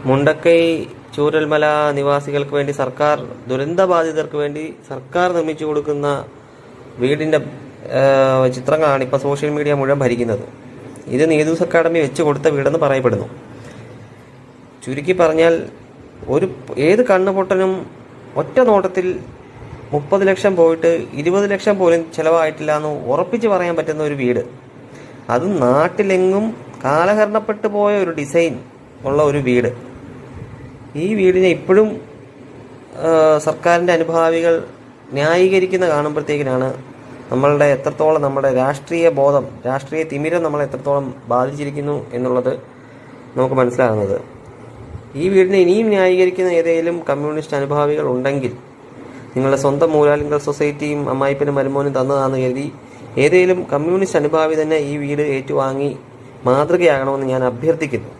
മുണ്ടക്കൈ ചൂരൽമല നിവാസികൾക്ക് വേണ്ടി സർക്കാർ, ദുരന്തബാധിതർക്ക് വേണ്ടി സർക്കാർ നിർമ്മിച്ചു കൊടുക്കുന്ന വീടിന്റെ ചിത്രങ്ങളാണ് ഇപ്പോൾ സോഷ്യൽ മീഡിയ മുഴുവൻ ഭരിക്കുന്നത്. ഇത് നീതൂസ് അക്കാഡമി വെച്ച് കൊടുത്ത വീടെന്ന് പറയപ്പെടുന്നു. ചുരുക്കി പറഞ്ഞാൽ ഏത് കണ്ണുപൊട്ടനും ഒറ്റ നോട്ടത്തിൽ 30 ലക്ഷം പോയിട്ട് 20 ലക്ഷം പോലും ചിലവായിട്ടില്ല എന്ന് ഉറപ്പിച്ച് പറയാൻ പറ്റുന്ന ഒരു വീട്, അതും നാട്ടിലെങ്ങും കാലഹരണപ്പെട്ടു പോയ ഒരു ഡിസൈൻ ഉള്ള ഒരു വീട്. ഈ വീടിനെ ഇപ്പോഴും സർക്കാരിൻ്റെ അനുഭാവികൾ ന്യായീകരിക്കുന്ന കാണുമ്പോഴത്തേക്കിനാണ് നമ്മുടെ രാഷ്ട്രീയ ബോധം, രാഷ്ട്രീയ തിമിരം നമ്മളെ എത്രത്തോളം ബാധിച്ചിരിക്കുന്നു എന്നുള്ളത് നമുക്ക് മനസ്സിലാകുന്നത്. ഈ വീടിനെ ഇനിയും ന്യായീകരിക്കുന്ന ഏതെങ്കിലും കമ്മ്യൂണിസ്റ്റ് അനുഭാവികൾ ഉണ്ടെങ്കിൽ, നിങ്ങളുടെ സ്വന്തം മൂലാലിംഗൽ സൊസൈറ്റിയും അമ്മായിപ്പനും മരുമോനും തന്നതാണെന്ന് കരുതി ഏതെങ്കിലും കമ്മ്യൂണിസ്റ്റ് അനുഭാവി തന്നെ ഈ വീട് ഏറ്റുവാങ്ങി മാതൃകയാകണമെന്ന് ഞാൻ അഭ്യർത്ഥിക്കുന്നു.